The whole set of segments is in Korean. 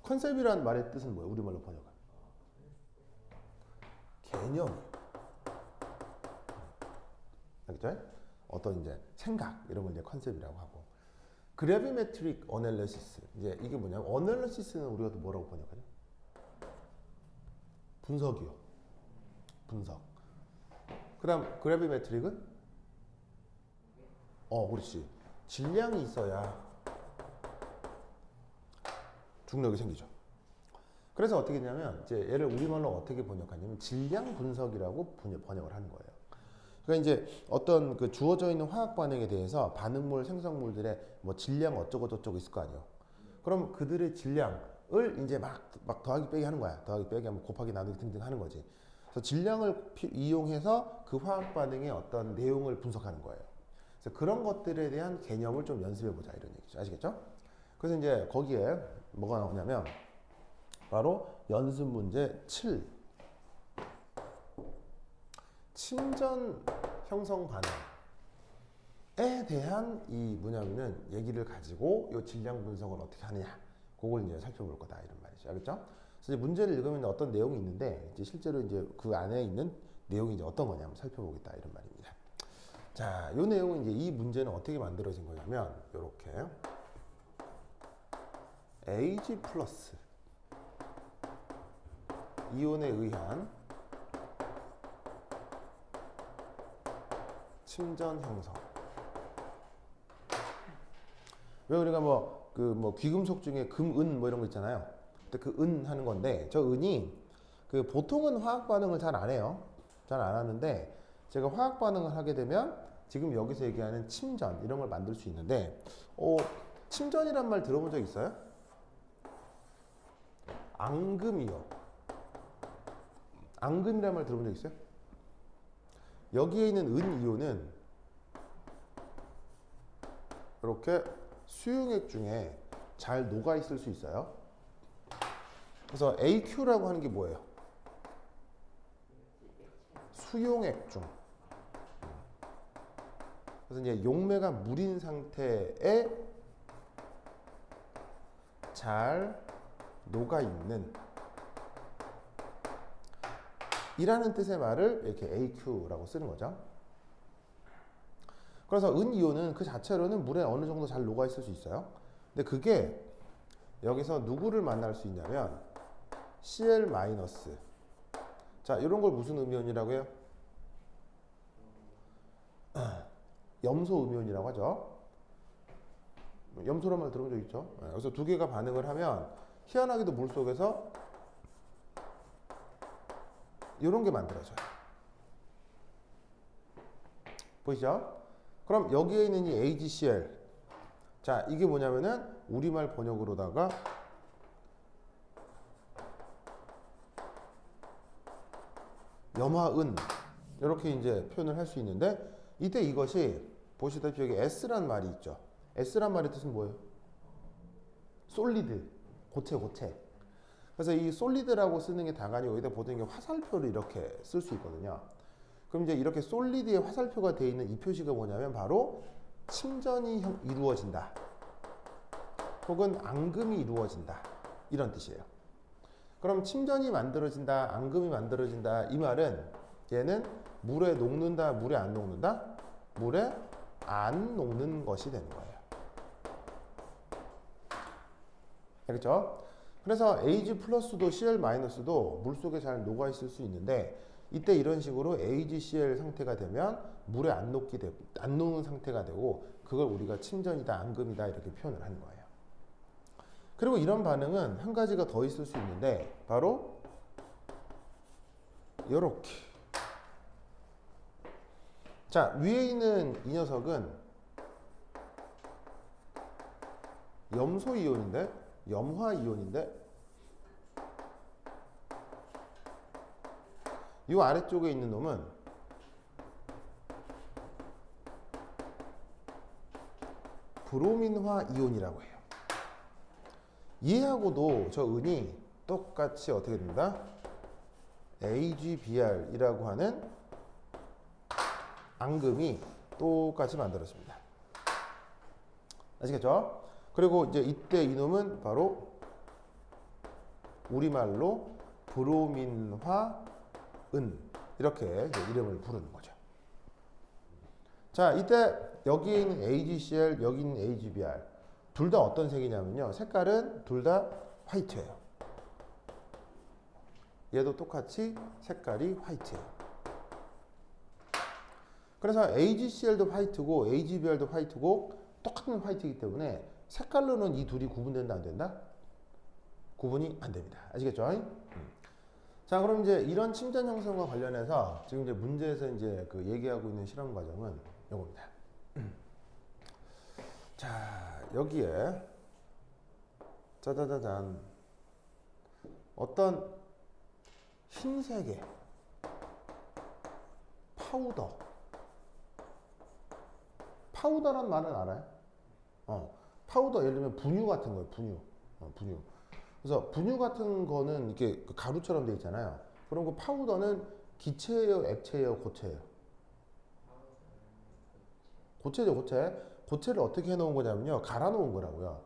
컨셉이란 말의 뜻은 뭐예요? 우리말로 번역하면. 개념. 알겠죠? 어떤 이제 생각 이런 걸 이제 컨셉이라고 하고. 그래비메트릭 어널리시스. 이제 이게 뭐냐면 어널리시스는 우리가 또 뭐라고 번역하죠? 분석이요. 분석. 그다음 그래비메트릭은 그렇지. 질량이 있어야 중력이 생기죠. 그래서 어떻게 되냐면 이제 얘를 우리말로 어떻게 번역하냐면 질량 분석이라고 번역을 하는 거예요. 그러니까 이제 어떤 그 주어져 있는 화학 반응에 대해서 반응물 생성물들의 뭐 질량 어쩌고 저쩌고 있을 거 아니에요. 그럼 그들의 질량을 이제 막 더하기 빼기 하는 거야. 더하기 빼기 하면 곱하기 나누기 등등 하는 거지. 그래서 질량을 이용해서 그 화학 반응의 어떤 내용을 분석하는 거예요. 그래서 그런 것들에 대한 개념을 좀 연습해 보자 이런 얘기죠. 아시겠죠? 그래서 이제 거기에 뭐가 나오냐면 바로 연습 문제 7. 침전 형성 반응에 대한 이 뭐냐면은 얘기를 가지고 이 질량 분석을 어떻게 하느냐 그걸 이제 살펴볼 거다 이런 말이죠. 알겠죠? 그래서 이제 문제를 읽으면 어떤 내용이 있는데 이제 실제로 이제 그 안에 있는 내용이 이제 어떤 거냐 한번 살펴보겠다 이런 말입니다. 자, 이 내용은 이제 이 문제는 어떻게 만들어진 거냐면 이렇게 Ag 플러스 이온에 의한 침전 형성. 왜 우리가 뭐 귀금속 중에 금, 은 뭐 이런 거 있잖아요. 근데 그 은 하는 건데 저 은이 그 보통은 화학 반응을 잘 안 해요. 잘 안 하는데 제가 화학 반응을 하게 되면 지금 여기서 얘기하는 침전 이런 걸 만들 수 있는데 침전이란 말 들어본 적 있어요? 앙금이요. 앙금이란 말 들어본 적 있어요? 여기에 있는 은 이온은 이렇게 수용액 중에 잘 녹아 있을 수 있어요. 그래서 AQ라고 하는 게 뭐예요? 수용액 중. 그래서 이제 용매가 물인 상태에 잘 녹아 있는 이라는 뜻의 말을 이렇게 AQ라고 쓰는 거죠. 그래서 은이온은 그 자체로는 물에 어느 정도 잘 녹아 있을 수 있어요. 근데 그게 여기서 누구를 만날 수 있냐면 Cl-. 자, 이런 걸 무슨 음이온이라고 해요? 염소 음이온이라고 하죠. 염소란 말 들어본 적 있죠? 그래서 두 개가 반응을 하면 희한하게도 물 속에서 이런 게 만들어져요. 보이시죠? 그럼 여기에 있는 이 AgCl. 자, 이게 뭐냐면은 우리말 번역으로다가 염화은 이렇게 이제 표현을 할 수 있는데 이때 이것이 보시다시피 여기 S란 말이 있죠. S란 말의 뜻은 뭐예요? 솔리드, 고체. 그래서 이 솔리드라고 쓰는 게 다간이 여기다 보통 화살표를 이렇게 쓸 수 있거든요. 그럼 이제 이렇게 솔리드의 화살표가 되어 있는 이 표시가 뭐냐면 바로 침전이 이루어진다. 혹은 앙금이 이루어진다. 이런 뜻이에요. 그럼 침전이 만들어진다, 앙금이 만들어진다. 이 말은 얘는 물에 녹는다, 물에 안 녹는다? 물에 안 녹는 것이 되는 거예요. 알겠죠? 그래서 Ag 플러스도 Cl 마이너스도 물 속에 잘 녹아 있을 수 있는데 이때 이런 식으로 AgCl 상태가 되면 물에 안 녹는 상태가 되고 그걸 우리가 침전이다, 앙금이다 이렇게 표현을 하는 거예요. 그리고 이런 반응은 한 가지가 더 있을 수 있는데 바로 요렇게. 자, 위에 있는 이 녀석은 염소이온인데 염화이온인데 이 아래쪽에 있는 놈은 브로민화 이온이라고 해요. 얘하고도 저 은이 똑같이 어떻게 됩니다? AgBr이라고 하는 앙금이 똑같이 만들어집니다. 아시겠죠? 그리고 이제 이때 이놈은 바로 우리말로 브로민화은 이렇게 이제 이름을 부르는 거죠. 자, 이때 여기에 있는 AgCl, 여기 있는 AgBr 둘 다 어떤 색이냐면요. 색깔은 둘 다 화이트예요. 얘도 똑같이 색깔이 화이트예요. 그래서 AgCl도 화이트고 AgBr도 화이트고 똑같은 화이트이기 때문에 색깔로는 이 둘이 구분된다 안 된다? 구분이 안 됩니다. 아시겠죠? 자, 그럼 이제 이런 침전 형성과 관련해서 지금 이제 문제에서 이제 그 얘기하고 있는 실험 과정은 요겁니다. 자, 여기에 짜자자잔 어떤 흰색의 파우더란 말은 알아요? 파우더 예를 들면 분유 같은 거예요. 분유. 그래서 분유 같은 거는 이렇게 가루처럼 돼 있잖아요. 그럼 그 파우더는 기체예요, 액체예요, 고체예요? 고체죠, 고체. 고체를 어떻게 해놓은 거냐면요, 갈아 놓은 거라고요.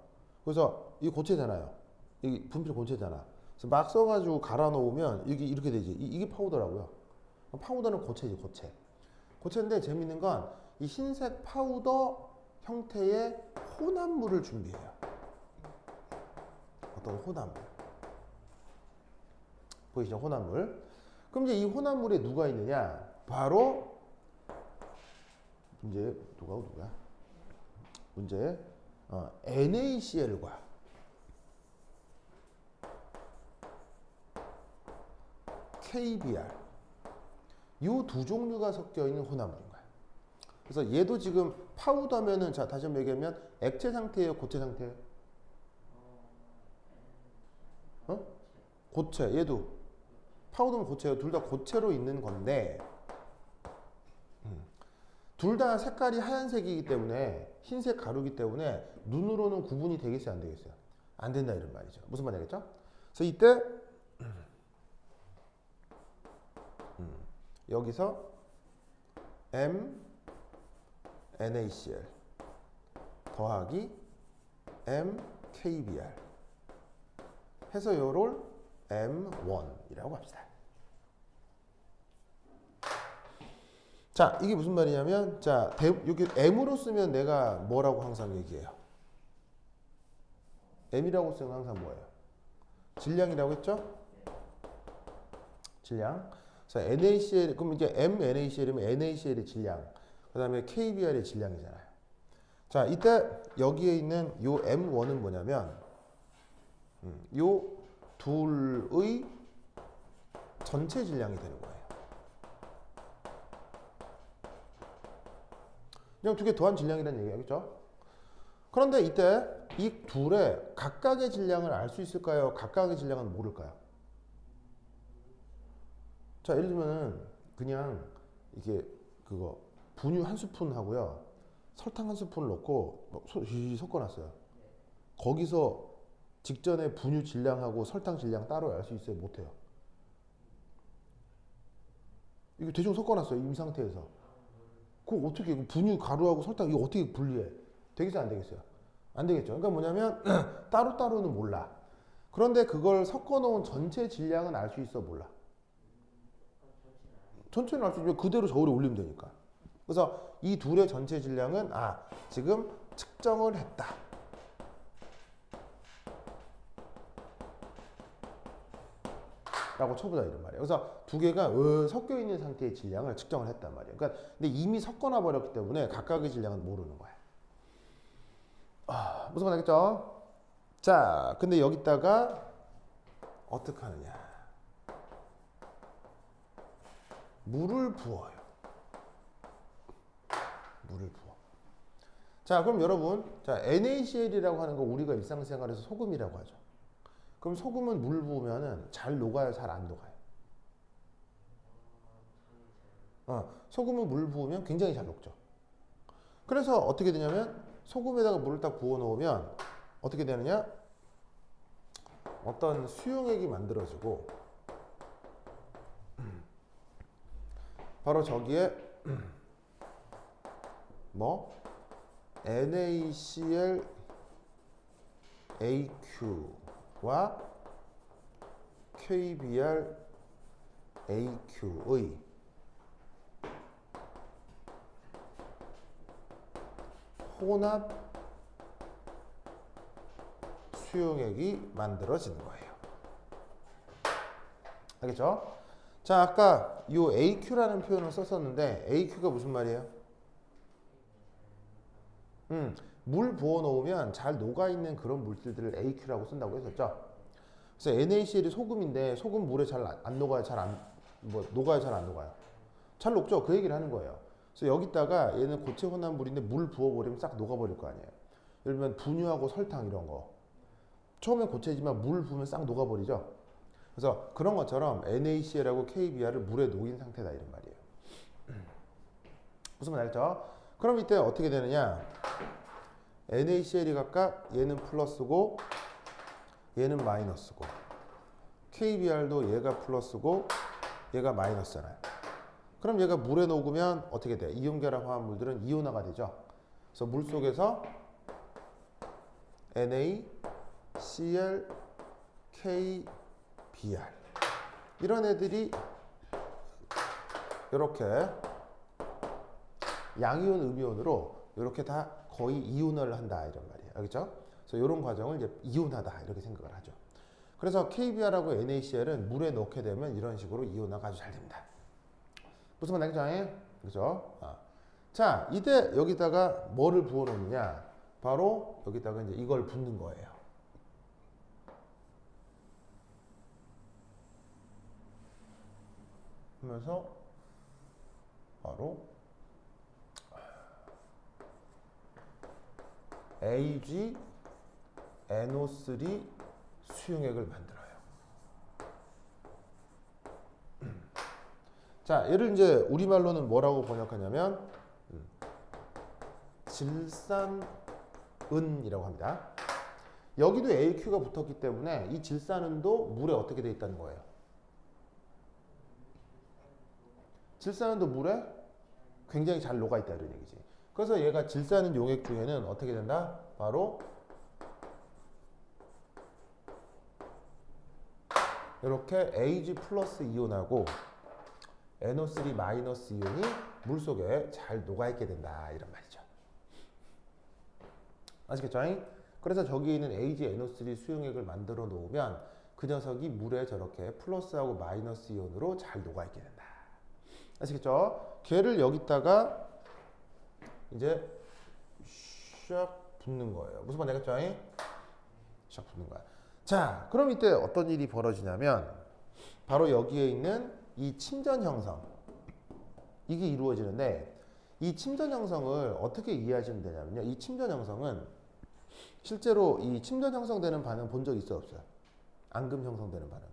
그래서 이 고체잖아요. 이 분필 고체잖아. 그래서 막 써가지고 갈아 놓으면 이게 이렇게 되지. 이게 파우더라고요. 파우더는 고체지, 고체. 고체인데 재밌는 건 이 흰색 파우더 형태의 혼합물을 준비해요. 어떤 혼합물. 보이시죠? 혼합물. 그럼 이제 이 혼합물에 누가 있느냐? 바로 문제 누구야? 문제 NaCl과 KBr 이 두 종류가 섞여 있는 혼합물인 거야. 그래서 얘도 지금 파우더면은 자 다시 한번 얘기하면 액체 상태예요, 고체 상태예요? 고체. 얘도 파우더면 고체예요. 둘 다 고체로 있는 건데 둘 다 색깔이 하얀색이기 때문에 흰색 가루이기 때문에 눈으로는 구분이 되겠어요, 안 되겠어요? 안 된다 이런 말이죠. 무슨 말이겠죠? 그래서 이때 여기서 NaCl 더하기 MKBr 해서 요걸 M1이라고 합시다. 자, 이게 무슨 말이냐면 자, 여기 M으로 쓰면 내가 뭐라고 항상 얘기해요? M이라고 쓰면 항상 뭐예요? 질량이라고 했죠? 질량. 그래서 NaCl, 그럼 이제 MNaCl이면 NaCl의 질량, 그 다음에 KBr의 질량이잖아요. 자, 이때 여기에 있는 요 M1은 뭐냐면 요 둘의 전체 질량이 되는 거예요. 그냥 두 개 더한 질량이라는 얘기겠죠? 그런데 이때 이 둘의 각각의 질량을 알 수 있을까요? 각각의 질량은 모를까요? 자, 예를 들면 그냥 이게 그거 분유 한 스푼 하고요, 설탕 한 스푼을 넣고 섞어놨어요. 거기서 직전에 분유 질량하고 설탕 질량 따로 알 수 있어요? 못해요. 이거 대충 섞어놨어요, 이 상태에서. 그거 어떻게 분유 가루하고 설탕 이거 어떻게 분리해? 되겠어요, 안 되겠어요? 안 되겠죠. 그러니까 뭐냐면 따로따로는 몰라. 그런데 그걸 섞어놓은 전체 질량은 알 수 있어, 몰라? 전체는 알 수 있으면 그대로 저울에 올리면 되니까. 그래서 이 둘의 전체 질량은 지금 측정을 했다. 라고 쳐보자 이런 말이에요. 그래서 두 개가 섞여 있는 상태의 질량을 측정을 했단 말이에요. 그러니까 근데 이미 섞어놔 버렸기 때문에 각각의 질량은 모르는 거예요. 무슨 말 알겠죠? 자, 근데 여기다가 어떻게 하느냐? 물을 부어요. 물을 부어. 자, 그럼 여러분, 자, NaCl이라고 하는 거 우리가 일상생활에서 소금이라고 하죠. 그럼 소금은 물 부으면은 잘 녹아요, 잘 안 녹아요? 소금은 물 부으면 굉장히 잘 녹죠. 그래서 어떻게 되냐면 소금에다가 물을 딱 부어 놓으면 어떻게 되느냐? 어떤 수용액이 만들어지고 바로 저기에 뭐 NaCl AQ와 KBR AQ의 혼합 수용액이 만들어지는 거예요. 알겠죠? 자, 아까 이 AQ라는 표현을 썼었는데 AQ가 무슨 말이에요? 물 부어 놓으면 잘 녹아있는 그런 물질들을 AQ라고 쓴다고 했었죠. 그래서 NaCl이 소금인데 소금 물에 잘 안 녹아요? 녹아요? 잘 안 녹아요? 잘 녹죠? 그 얘기를 하는 거예요. 그래서 여기다가 얘는 고체 혼합 물인데 물 부어버리면 싹 녹아버릴 거 아니에요. 예를 들면 분유하고 설탕 이런 거. 처음엔 고체지만 물 부으면 싹 녹아버리죠. 그래서 그런 것처럼 NaCl하고 KBr을 물에 녹인 상태다 이런 말이에요. 무슨 말 알죠? 그럼 이때 어떻게 되느냐? NaCl이 각각 얘는 플러스고 얘는 마이너스고 KBr도 얘가 플러스고 얘가 마이너스잖아요. 그럼 얘가 물에 녹으면 어떻게 돼요? 이온결합 화합물들은 이온화가 되죠. 그래서 물 속에서 NaCl, KBr 이런 애들이 이렇게 양이온, 음이온으로 이렇게 다 거의 이온화를 한다 이런 말이에요. 알겠죠? 그래서 이런 과정을 이제 이온하다 이렇게 생각을 하죠. 그래서 KBr하고 NaCl은 물에 넣게 되면 이런 식으로 이온화가 아주 잘 됩니다. 무슨 말 알겠죠? 그죠? 자, 이때 여기다가 뭐를 부어 놓느냐? 바로 여기다가 이제 이걸 붓는 거예요. 하면서 바로 AgNO3 수용액을 만들어요. 자, 얘를 이제 우리말로는 뭐라고 번역하냐면 질산은이라고 합니다. 여기도 AQ가 붙었기 때문에 이 질산은도 물에 어떻게 돼 있다는 거예요? 질산은도 물에 굉장히 잘 녹아 있다 이런 얘기지. 그래서 얘가 질산은 용액 중에는 어떻게 된다? 바로 이렇게 Ag 플러스 이온하고 NO3 마이너스 이온이 물 속에 잘 녹아있게 된다 이런 말이죠. 아시겠죠? 그래서 저기에 있는 AgNO3 수용액을 만들어 놓으면 그 녀석이 물에 저렇게 플러스하고 마이너스 이온으로 잘 녹아있게 된다. 아시겠죠? 걔를 여기다가 이제 샥 붓는 거예요. 무슨 말인지 알겠죠? 샥 붓는 거야. 자, 그럼 이때 어떤 일이 벌어지냐면 바로 여기에 있는 이 침전 형성 이게 이루어지는데 이 침전 형성을 어떻게 이해하시면 되냐면요. 이 침전 형성은 실제로 이 침전 형성되는 반응 본 적 있어요? 없어요? 앙금 형성되는 반응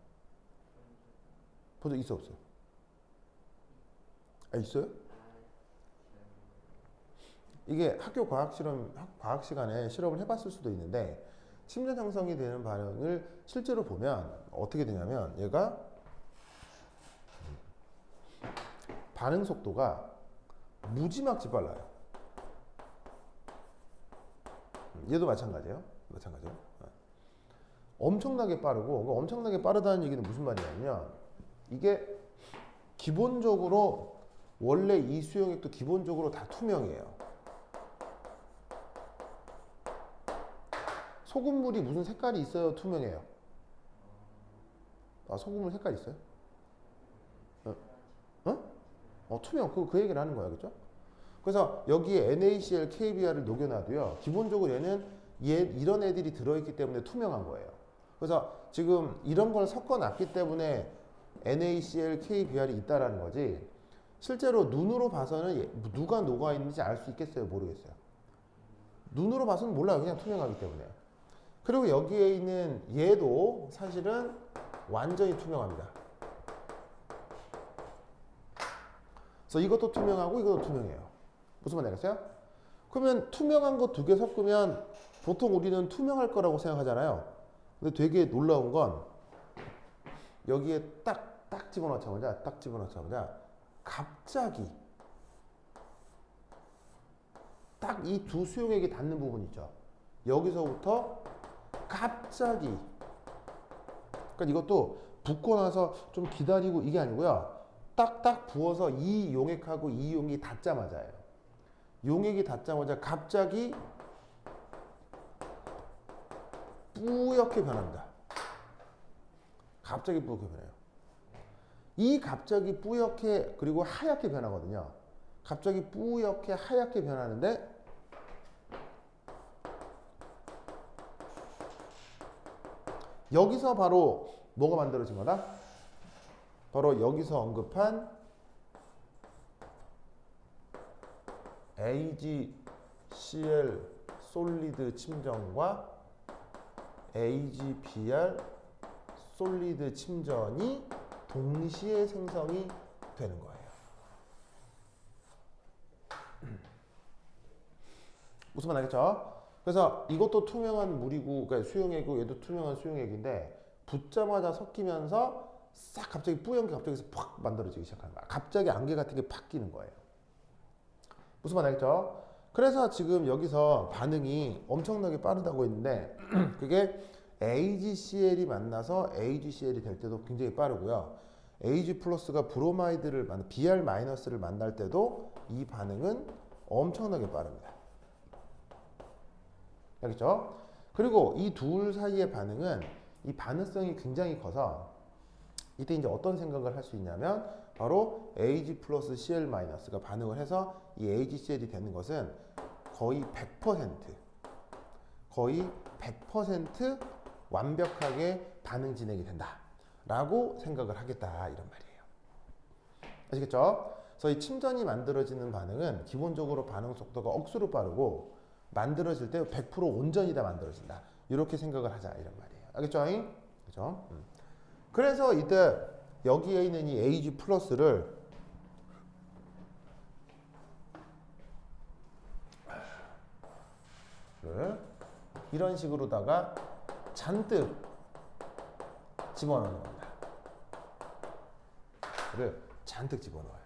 본 적 있어요? 없어요? 있어요? 이게 학교 과학 시간에 실험을 해봤을 수도 있는데 침전 형성이 되는 반응을 실제로 보면 어떻게 되냐면 얘가 반응 속도가 무지막지 빨라요. 얘도 마찬가지예요. 엄청나게 빠르고 엄청나게 빠르다는 얘기는 무슨 말이냐면 이게 기본적으로 원래 이 수용액도 기본적으로 다 투명해요. 소금물이 무슨 색깔이 있어요? 투명해요? 소금물 색깔 있어요? 투명. 그 얘기를 하는 거야. 그죠? 그래서 여기에 NaCl, KBr을 녹여놔도요. 기본적으로 얘는 이런 애들이 들어있기 때문에 투명한 거예요. 그래서 지금 이런 걸 섞어놨기 때문에 NaCl, KBr이 있다라는 거지. 실제로 눈으로 봐서는 누가 녹아있는지 알 수 있겠어요? 모르겠어요. 눈으로 봐서는 몰라요. 그냥 투명하기 때문에. 그리고 여기에 있는 얘도 사실은 완전히 투명합니다. 그래서 이것도 투명하고 이것도 투명해요. 무슨 말 알겠어요? 그러면 투명한 거 두 개 섞으면 보통 우리는 투명할 거라고 생각하잖아요. 근데 되게 놀라운 건 여기에 딱 집어넣자마자 갑자기 딱 이 두 수용액이 닿는 부분 있죠. 여기서부터 갑자기 그러니까 이것도 붓고 나서 좀 기다리고 이게 아니고요. 딱딱 부어서 이 용액하고 이 용액이 닿자마자예요. 용액이 닿자마자 갑자기 뿌옇게 변합니다. 갑자기 뿌옇게 변해요. 이 갑자기 뿌옇게 그리고 하얗게 변하거든요. 갑자기 뿌옇게 하얗게 변하는데 여기서 바로 뭐가 만들어진 거다? 바로 여기서 언급한 AgCl 솔리드 침전과 AgBr 솔리드 침전이 동시에 생성이 되는 거예요. 무슨 말 알겠죠? 그래서 이것도 투명한 물이고, 그러니까 수용액이고, 얘도 투명한 수용액인데 붓자마자 섞이면서 싹 갑자기 뿌연 게 갑자기 팍 만들어지기 시작하는 거야. 갑자기 안개 같은 게 팍 끼는 거예요. 무슨 말 알겠죠? 그래서 지금 여기서 반응이 엄청나게 빠르다고 했는데 그게 AgCl이 만나서 AgCl이 될 때도 굉장히 빠르고요. Ag 플러스가 브로마이드를 Br 마이너스를 만날 때도 이 반응은 엄청나게 빠릅니다. 알겠죠? 그리고 이 둘 사이의 반응은 이 반응성이 굉장히 커서 이때 이제 어떤 생각을 할 수 있냐면 바로 Ag 플러스 Cl 마이너스가 반응을 해서 이 AgCl이 되는 것은 거의 100% 완벽하게 반응 진행이 된다 라고 생각을 하겠다 이런 말이에요. 아시겠죠? 그래서 이 침전이 만들어지는 반응은 기본적으로 반응 속도가 억수로 빠르고 만들어질 때 100% 온전히 다 만들어진다 이렇게 생각을 하자 이런 말이에요. 알겠죠? 그죠? 그래서 이때 여기에 있는 이 Ag 플러스를 이런 식으로다가 잔뜩 집어넣는 겁니다. 잔뜩 집어넣어요.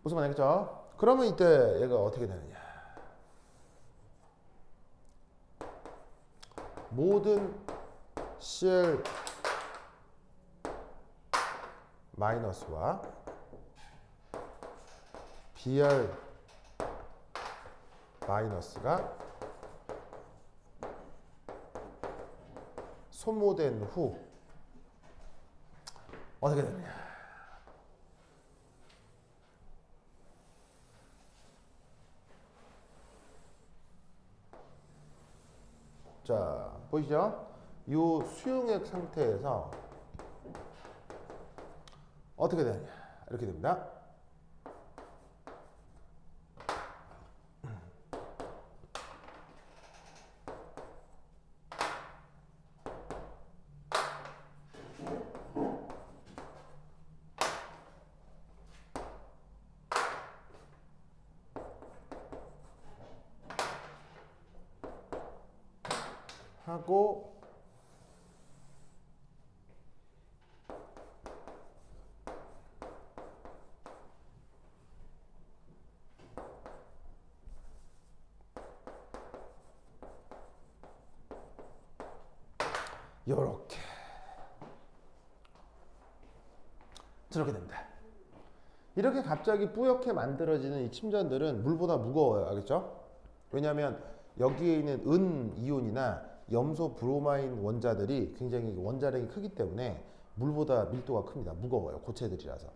무슨 말 알겠죠? 그러면 이때 얘가 어떻게 되느냐? 모든 Cl 마이너스와 Br 마이너스가 소모된 후 어떻게 되느냐? 자, 보이시죠? 이 수용액 상태에서 어떻게 되느냐? 이렇게 됩니다. 하고 요렇게 저렇게 됩니다. 이렇게 갑자기 뿌옇게 만들어지는 이 침전들은 물보다 무거워요. 알겠죠? 왜냐하면 여기에 있는 은 이온이나 염소 브로마인 원자들이 굉장히 원자력이 크기 때문에 물보다 밀도가 큽니다. 무거워요. 고체들이라서.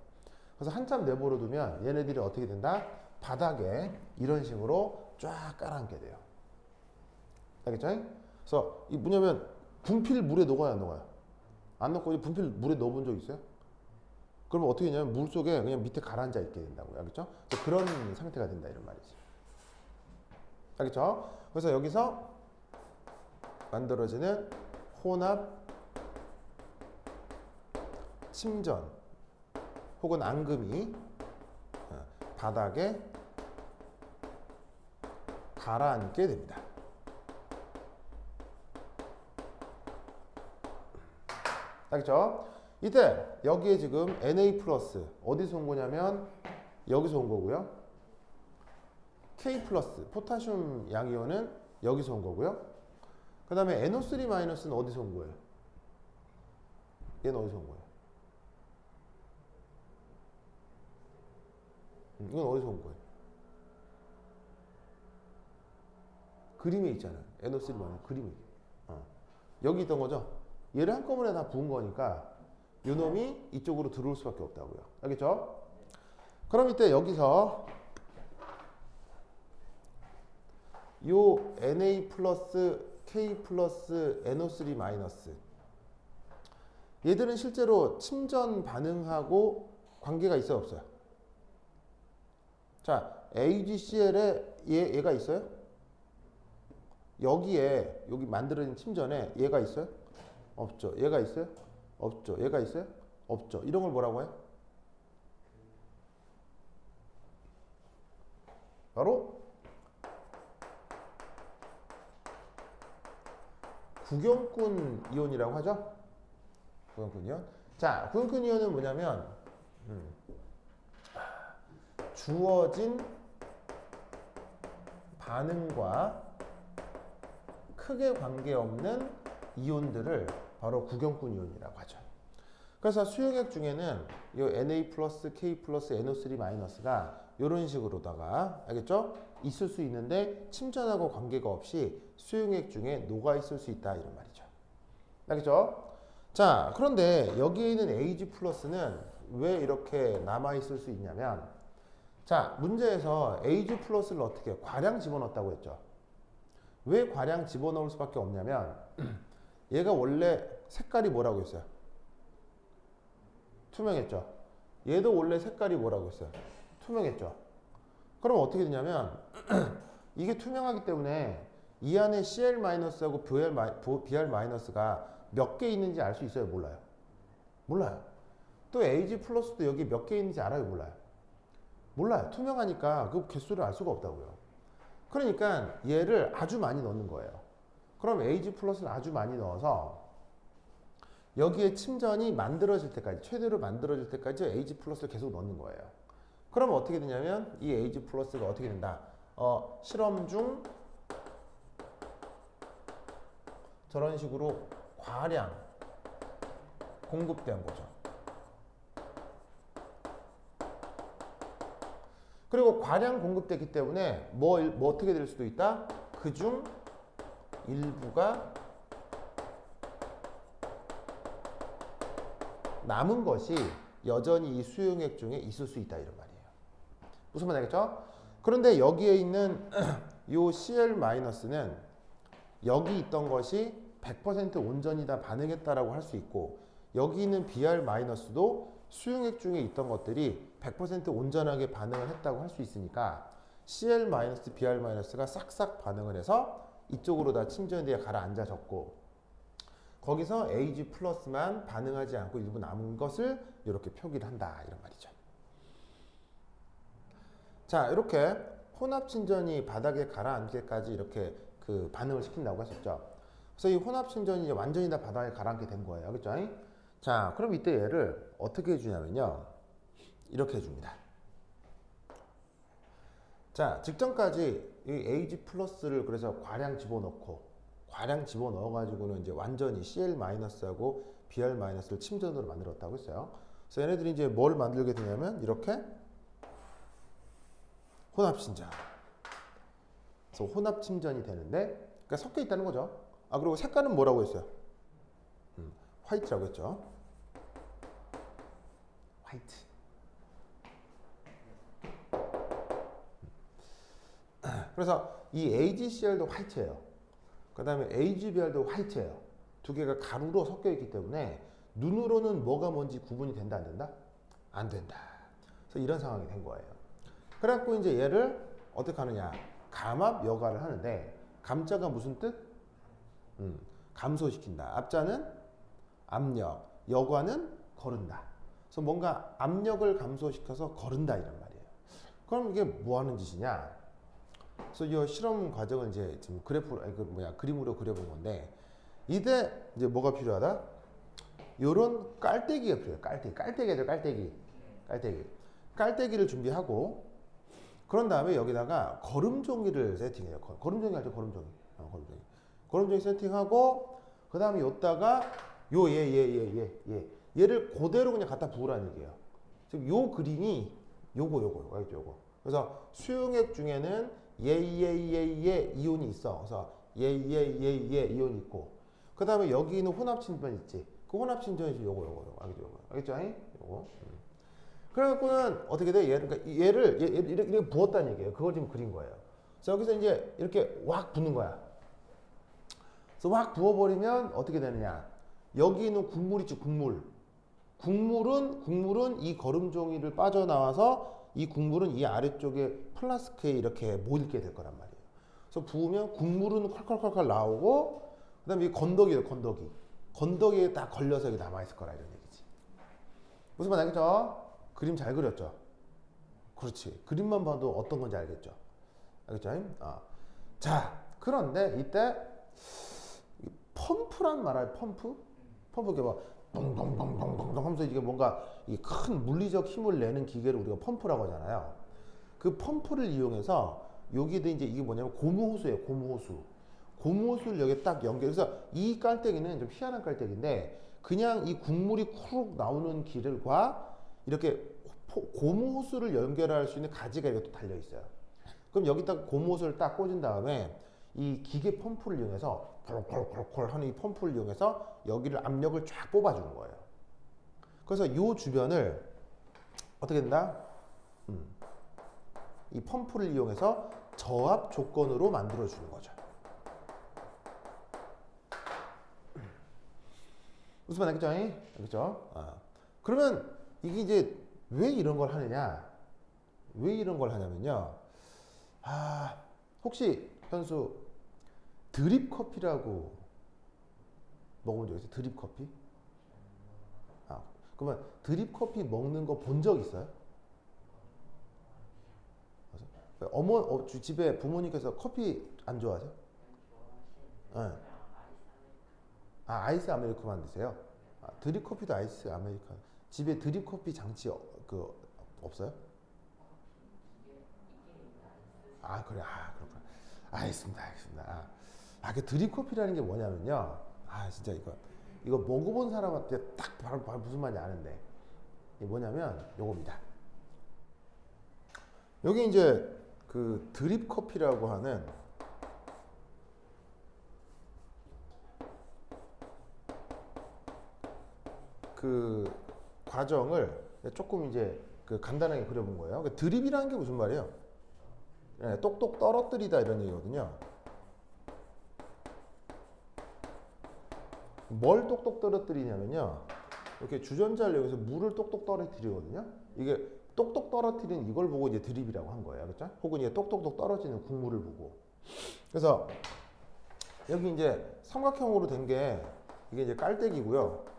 그래서 한참 내버려 두면 얘네들이 어떻게 된다? 바닥에 이런 식으로 쫙 깔아앉게 돼요. 알겠죠? 그래서 이 뭐냐면 분필 물에 녹아요, 안 녹아요? 안 녹고 분필 물에 넣어본 적 있어요? 그러면 어떻게 되냐면 물 속에 그냥 밑에 가라앉아 있게 된다고요. 알겠죠? 그런 상태가 된다 이런 말이지. 알겠죠? 그래서 여기서 만들어지는 혼합 침전 혹은 앙금이 바닥에 가라앉게 됩니다. 알겠죠? 이때 여기에 지금 Na 플러스 어디서 온 거냐면 여기서 온 거고요. K 플러스 포타슘 양이온은 여기서 온 거고요. 그 다음에 NO3 마이너스는 어디서 온 거예요? 얘는 어디서 온 거예요? 이건 어디서 온 거예요? 그림에 있잖아요. NO3 말고 그림에. 여기 있던 거죠? 얘를 한꺼번에 다 부은 거니까 요놈이 이쪽으로 들어올 수밖에 없다고요. 알겠죠? 그럼 이때 여기서 요 Na 플러스 K 플러스 NO3 마이너스 얘들은 실제로 침전 반응하고 관계가 있어요, 없어요? 자, AgCl에 얘가 있어요? 여기 만들어진 침전에 얘가 있어요? 없죠. 얘가 있어요? 없죠. 얘가 있어요? 없죠. 이런 걸 뭐라고 해요? 바로 구경꾼 이온이라고 하죠. 구경꾼 이온. 자, 구경꾼 이온은 뭐냐면 주어진 반응과 크게 관계없는 이온들을 바로 구경꾼 이온이라고 하죠. 그래서 수용액 중에는 이 Na 플러스 K 플러스 NO3 마이너스가 이런 식으로다가 알겠죠? 있을 수 있는데 침전하고 관계가 없이 수용액 중에 녹아 있을 수 있다 이런 말이죠. 알겠죠? 자, 그런데 여기에 있는 Ag 플러스는 왜 이렇게 남아 있을 수 있냐면 자, 문제에서 Ag 플러스를 어떻게 과량 집어넣었다고 했죠. 왜 과량 집어넣을 수밖에 없냐면 얘가 원래 색깔이 뭐라고 했어요? 투명했죠. 얘도 원래 색깔이 뭐라고 했어요? 투명했죠. 그럼 어떻게 되냐면 이게 투명하기 때문에 이 안에 Cl-하고 Br-가 몇 개 있는지 알 수 있어요? 몰라요? 몰라요. 또 Ag 플러스도 여기 몇 개 있는지 알아요? 몰라요? 몰라요. 투명하니까 그 개수를 알 수가 없다고요. 그러니까 얘를 아주 많이 넣는 거예요. 그럼 Ag 플러스를 아주 많이 넣어서 여기에 침전이 만들어질 때까지 최대로 만들어질 때까지 Ag 플러스를 계속 넣는 거예요. 그러면 어떻게 되냐면 이 Ag 플러스가 어떻게 된다? 실험 중 저런 식으로 과량 공급된 거죠. 그리고 과량 공급됐기 때문에 뭐 어떻게 될 수도 있다? 그중 일부가 남은 것이 여전히 이 수용액 중에 있을 수 있다 이런 말이에요. 무슨 말 알겠죠? 그런데 여기에 있는 이 Cl-는 여기 있던 것이 100% 온전히 다 반응했다라고 할 수 있고 여기 있는 Br-도 수용액 중에 있던 것들이 100% 온전하게 반응을 했다고 할 수 있으니까 Cl-, Br-가 싹싹 반응을 해서 이쪽으로 다 침전대에 가라앉아졌고 거기서 Ag 플러스만 반응하지 않고 일부 남은 것을 이렇게 표기를 한다 이런 말이죠. 자, 이렇게 혼합 침전이 바닥에 가라앉기까지 이렇게 그 반응을 시킨다고 했었죠. 그래서 이 혼합 침전이 이제 완전히 다 바닥에 가라앉게 된 거예요. 그렇죠? 자, 그럼 이때 얘를 어떻게 해주냐면요. 이렇게 해줍니다. 자, 직전까지 이 Ag 플러스를 그래서 과량 집어넣어가지고는 이제 완전히 Cl-하고 Br-를 침전으로 만들었다고 했어요. 그래서 얘네들이 이제 뭘 만들게 되냐면 이렇게 혼합 침전. 그래서 혼합 침전이 되는데, 그러니까 섞여 있다는 거죠. 아, 그리고 색깔은 뭐라고 했어요? 화이트라고 했죠. 화이트. 그래서 이 AgCl도 화이트예요. 그 다음에 AgBr도 화이트예요. 두 개가 가루로 섞여 있기 때문에 눈으로는 뭐가 뭔지 구분이 된다 안 된다? 안 된다. 그래서 이런 상황이 된 거예요. 그래갖고 이제 얘를 어떻게 하느냐? 감압 여과를 하는데 감자가 무슨 뜻? 감소시킨다. 압자는 압력, 여과는 거른다. 그래서 뭔가 압력을 감소시켜서 거른다 이런 말이에요. 그럼 이게 뭐 하는 짓이냐? 그래서 이 실험 과정을 이제 지금 그림으로 그려본 건데 이때 이제 뭐가 필요하다? 요런 깔때기가 필요해요. 깔때기죠, 깔때기를 준비하고 그런 다음에 여기다가 거름종이를 세팅해요. 거름종이 알죠? 거름종이 세팅하고 그 다음에 여기다가 요 얘를 그대로 그냥 갖다 부으라는 얘기예요. 지금 요 그림이 요거 알겠죠? 요거. 그래서 수용액 중에는 얘 이온이 있어. 그래서 얘 이온이 있고, 그 다음에 여기 있는 혼합친전 있지. 그 혼합친전이 요거 알겠죠? 알겠죠? 요거. 그래갖고는 어떻게 돼? 얘를 이렇게 부었다는 얘기예요. 그걸 지금 그린 거예요. 그래서 여기서 이제 이렇게 확 붓는 거야. 그래서 확 부어버리면 어떻게 되느냐? 여기 있는 국물 있지, 국물. 국물은 이 거름종이를 빠져나와서 이 국물은 이 아래쪽에 플라스크에 이렇게 모이게 될 거란 말이에요. 그래서 부으면 국물은 콸콸콸콸 나오고, 그 다음에 이 건더기예요, 건더기. 건더기에 딱 걸려서 여기 남아있을 거라 이런 얘기지. 무슨 말 알겠죠? 그림 잘 그렸죠? 그렇지. 그림만 봐도 어떤 건지 알겠죠? 알겠죠? 자, 그런데 이때 펌프란 말 알아요? 펌프? 펌프 이렇게 막 동동동동동 하면서 이게 뭔가 큰 물리적 힘을 내는 기계를 우리가 펌프라고 하잖아요. 그 펌프를 이용해서 여기도 이제 이게 뭐냐면 고무호수예요. 고무호수. 고무호수를 여기 딱 연결해서 이 깔때기는 좀 희한한 깔때기인데 그냥 이 국물이 쿠룩 나오는 길과 이렇게 고무호수를 연결할 수 있는 가지가 이렇게 또 달려 있어요. 그럼 여기다가 고무호수를 딱 꽂은 다음에 이 기계 펌프를 이용해서 콜콜콜콜 하는 이 펌프를 이용해서 여기를 압력을 쫙 뽑아주는 거예요. 그래서 이 주변을 어떻게 된다? 이 펌프를 이용해서 저압 조건으로 만들어주는 거죠. 무슨 말 알겠죠? 알겠죠? 그러면 이게 이제 왜 이런 걸 하느냐? 왜 이런 걸 하냐면요. 혹시 현수 드립 커피라고 먹어본 적 있어요? 드립 커피? 그러면 드립 커피 먹는 거 본 적 있어요? 집에 부모님께서 커피 안 좋아하세요? 네. 아이스 아메리카노만 드세요? 드립 커피도 아이스 아메리카노. 집에 드립 커피 장치 없어요? 그래. 그렇구나. 알겠습니다. 그 드립 커피라는 게 뭐냐면요. 진짜 이거 먹어본 사람한테 딱 바로 무슨 말인지 아는데. 이게 뭐냐면 요겁니다. 여기 이제 그 드립 커피라고 하는 그 과정을 조금 이제 그 간단하게 그려본 거예요. 그러니까 드립이라는 게 무슨 말이에요? 똑똑 떨어뜨리다 이런 얘기거든요. 뭘 똑똑 떨어뜨리냐면요. 이렇게 주전자를 이용해서 물을 똑똑 떨어뜨리거든요. 이게 똑똑 떨어뜨리는 이걸 보고 이제 드립이라고 한 거예요. 그렇죠? 혹은 이게 똑똑똑 떨어지는 국물을 보고. 그래서 여기 이제 삼각형으로 된 게 이게 이제 깔때기고요.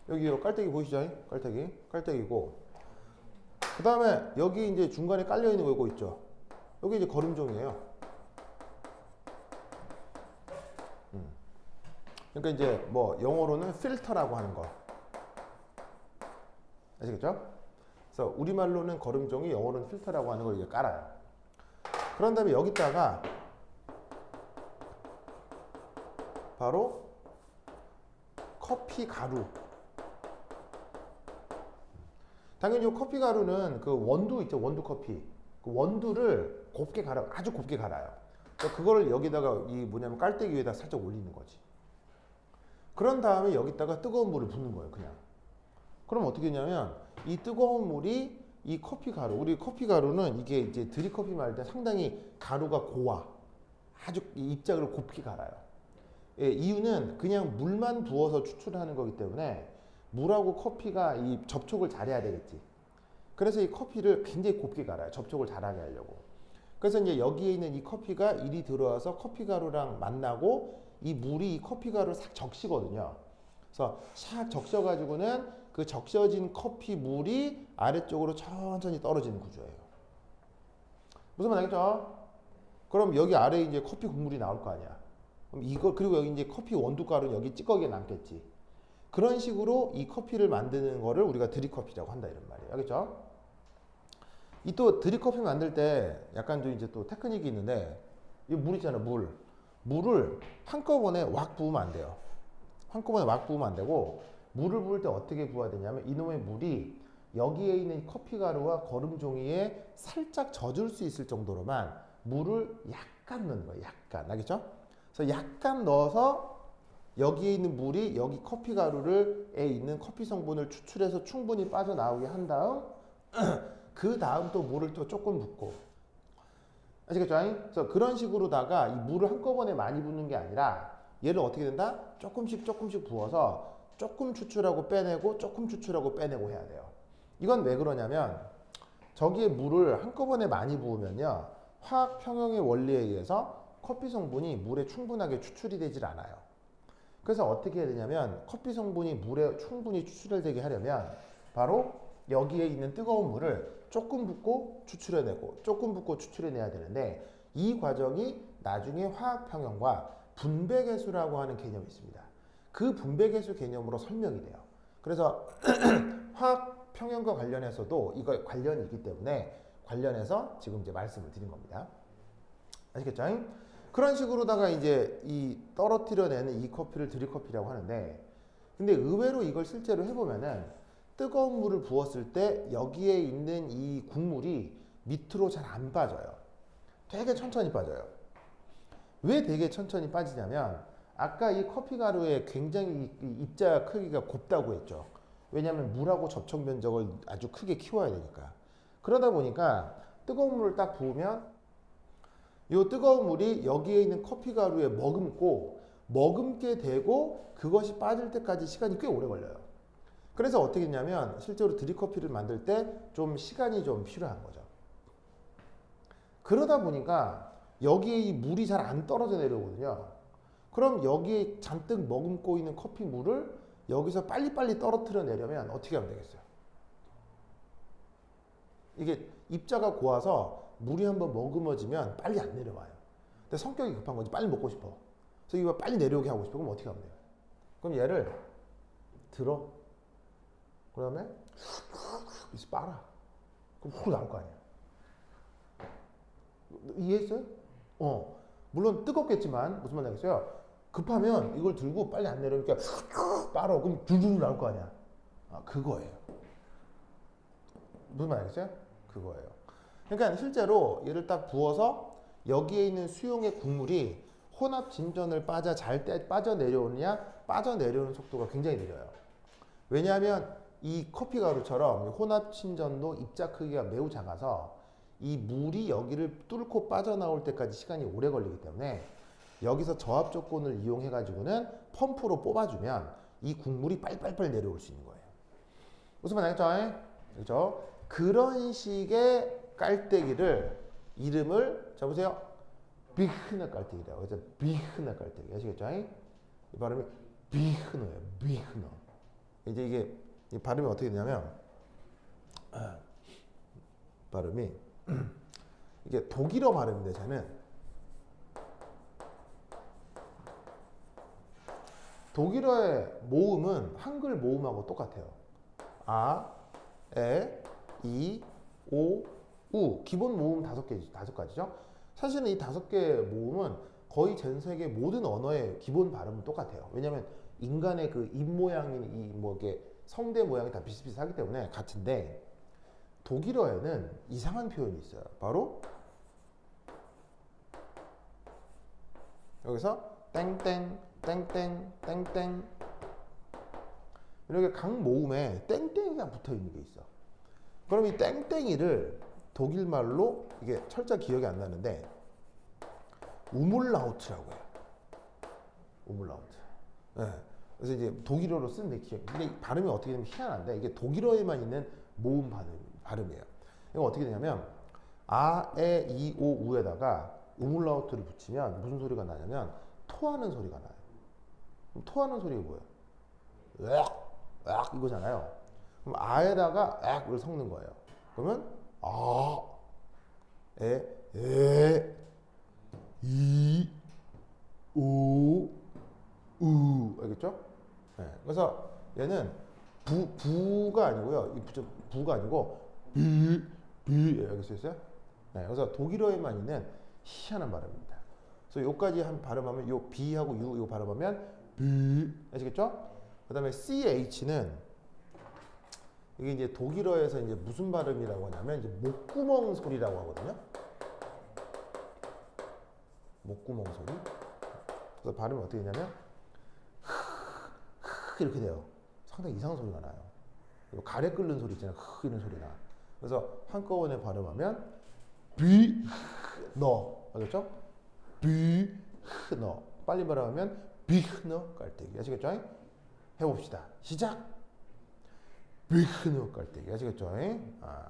여기 깔때기 보이시죠? 깔때기고. 그 다음에 여기 이제 중간에 깔려 있는 거 이거 있죠? 여기 이제 거름종이에요. 그러니까 이제 뭐 영어로는 필터라고 하는 거. 아시겠죠? 그래서 우리말로는 거름종이, 영어로는 필터라고 하는 걸 이제 깔아요. 그런 다음에 여기다가 바로 커피 가루. 당연히 이 커피 가루는 그 원두 있죠, 원두 커피. 그 원두를 곱게 갈아, 아주 곱게 갈아요. 그러니까 그거를 여기다가 이 뭐냐면 깔때기 위에다 살짝 올리는 거지. 그런 다음에 여기다가 뜨거운 물을 붓는 거예요, 그냥. 그럼 어떻게 되냐면 이 뜨거운 물이 이 커피 가루, 우리 커피 가루는 이게 이제 드립 커피 말할 때 상당히 가루가 고와, 아주 입자를 곱게 갈아요. 이유는 그냥 물만 부어서 추출하는 거기 때문에 물하고 커피가 이 접촉을 잘해야 되겠지. 그래서 이 커피를 굉장히 곱게 갈아요. 접촉을 잘하게 하려고. 그래서 이제 여기에 있는 이 커피가 이리 들어와서 커피 가루랑 만나고 이 물이 이 커피 가루를 싹 적시거든요. 그래서 싹 적셔가지고는 그 적셔진 커피 물이 아래쪽으로 천천히 떨어지는 구조예요. 무슨 말 알겠죠? 그럼 여기 아래에 이제 커피 국물이 나올 거 아니야. 그럼 이거, 그리고 여기 이제 커피 원두 가루는 여기 찌꺼기에 남겠지. 그런 식으로 이 커피를 만드는 거를 우리가 드립 커피라고 한다 이런 말이에요. 알겠죠? 이 또 드립 커피 만들 때 약간 좀 이제 또 테크닉이 있는데 이 물 있잖아, 물. 물을 한꺼번에 왁 부으면 안 돼요. 한꺼번에 막 부으면 안 되고 물을 부을 때 어떻게 부어야 되냐면 이놈의 물이 여기에 있는 커피 가루와 거름 종이에 살짝 젖을 수 있을 정도로만 물을 약간 넣는 거예요. 약간. 알겠죠? 그래서 약간 넣어서 여기에 있는 물이 여기 커피 가루에 있는 커피 성분을 추출해서 충분히 빠져나오게 한 다음 그 다음 또 물을 또 조금 붓고 아시겠죠? 그래서 그런 식으로다가 이 물을 한꺼번에 많이 붓는 게 아니라 얘를 어떻게 된다? 조금씩 부어서 조금 추출하고 빼내고 조금 추출하고 빼내고 해야 돼요. 이건 왜 그러냐면 저기에 물을 한꺼번에 많이 부으면요. 화학 평형의 원리에 의해서 커피 성분이 물에 충분하게 추출이 되질 않아요. 그래서 어떻게 해야 되냐면 커피 성분이 물에 충분히 추출되게 하려면 바로 여기에 있는 뜨거운 물을 조금 붓고 추출해내고 조금 붓고 추출해내야 되는데 이 과정이 나중에 화학 평형과 분배계수라고 하는 개념이 있습니다. 그 분배계수 개념으로 설명이 돼요. 그래서 화학 평형과 관련해서도 이거 관련이 있기 때문에 관련해서 지금 이제 말씀을 드린 겁니다. 아시겠죠? 그런 식으로다가 이제 이 떨어뜨려내는 이 커피를 드립커피라고 하는데 근데 의외로 이걸 실제로 해보면은 뜨거운 물을 부었을 때 여기에 있는 이 국물이 밑으로 잘 안 빠져요. 되게 천천히 빠져요. 왜 되게 천천히 빠지냐면 아까 이 커피 가루에 굉장히 이 입자 크기가 곱다고 했죠. 왜냐하면 물하고 접촉 면적을 아주 크게 키워야 되니까. 그러다 보니까 뜨거운 물을 딱 부으면 이 뜨거운 물이 여기에 있는 커피 가루에 머금게 되고 그것이 빠질 때까지 시간이 꽤 오래 걸려요. 그래서 어떻게 했냐면 실제로 드립커피를 만들 때 좀 시간이 좀 필요한 거죠. 그러다 보니까 여기에 이 물이 잘 안 떨어져 내려오거든요. 그럼 여기에 잔뜩 머금고 있는 커피 물을 여기서 빨리빨리 떨어뜨려 내려면 어떻게 하면 되겠어요? 이게 입자가 고와서 물이 한번 머금어지면 빨리 안 내려와요. 근데 성격이 급한 거지. 빨리 먹고 싶어. 그래서 이거 빨리 내려오게 하고 싶어. 그럼 어떻게 하면 돼요? 그럼 얘를 들어. 그 다음에 빨아. 그럼 훅 나올 거 아니야. 이해했어요? 물론 뜨겁겠지만 무슨 말인지 알겠어요? 급하면 이걸 들고 빨리 안 내려오니까 빨아. 그럼 줄줄 나올 거 아니야. 그거예요. 무슨 말인지 알겠어요? 그거예요. 그러니까 실제로 얘를 딱 부어서 여기에 있는 수용의 국물이 혼합 진전을 잘 때 빠져내려오느냐 빠져내려오는 속도가 굉장히 느려요. 왜냐하면 이 커피 가루처럼 혼합 진전도 입자 크기가 매우 작아서 이 물이 여기를 뚫고 빠져나올 때까지 시간이 오래 걸리기 때문에 여기서 저압 조건을 이용해 가지고는 펌프로 뽑아주면 이 국물이 빨리빨리 내려올 수 있는 거예요. 무슨 말인지 알겠죠? 그렇죠? 그런 식의 깔때기를 이름을 잡으세요. 비흐너 깔때기라고. 그래서 비흐너 깔때기. 아시겠죠? 이 발음이 비흐너예요. 비흐너. 이제 이게 이 발음이 어떻게 되냐면 발음이 이게 독일어 발음인데 저는 독일어의 모음은 한글 모음하고 똑같아요. 아, 에, 이, 오, 우. 기본 모음 다섯 가지죠. 사실은 이 5개의 모음은 거의 전 세계 모든 언어의 기본 발음은 똑같아요. 왜냐하면 인간의 그 입 모양이 이게 성대 모양이 다 비슷비슷하기 때문에 같은데 독일어에는 이상한 표현이 있어요. 바로 여기서 땡땡 땡땡 땡땡 이렇게 각 모음에 땡땡이가 붙어 있는 게 있어. 그럼 이 땡땡이를 독일 말로 이게 철자 기억이 안 나는데 우물라우트라고 해요. 우물라우트. 네. 그래서 이제 독일어로 쓴 내 기억. 근데 발음이 어떻게 되면 희한한데 이게 독일어에만 있는 모음 발음이에요. 이거 어떻게 되냐면 아, 에, 이, 오, 우에다가 우물라우트를 붙이면 무슨 소리가 나냐면 토하는 소리가 나요. 그럼 토하는 소리가 뭐예요? 으악 이거잖아요. 그럼 아에다가 으악을 섞는 거예요. 그러면 아, 에, 이, 오, 우. 알겠죠? 네. 그래서 얘는 부가 아니고요. 부가 아니고 비 알겠어요? 네. 그래서 독일어에만 있는 희한한 발음입니다. 그래서 요까지 한 발음하면 요 B하고 U 요 발음하면 B. 아시겠죠? 그다음에 CH는 이게 이제 독일어에서 이제 무슨 발음이라고 하냐면 이제 목구멍 소리라고 하거든요. 목구멍 소리. 그래서 발음이 어떻게 되냐면 이렇게 돼요. 상당히 이상한 소리가 나요. 그리고 가래 끓는 소리 있잖아요. 이런 소리 나. 그래서 한꺼번에 발음하면 비 너 알겠죠? 비 너. 빨리 발음하면 비 너 깔때기. 아시겠죠? 해봅시다. 시작. 비 너 깔때기. 아시겠죠? 아,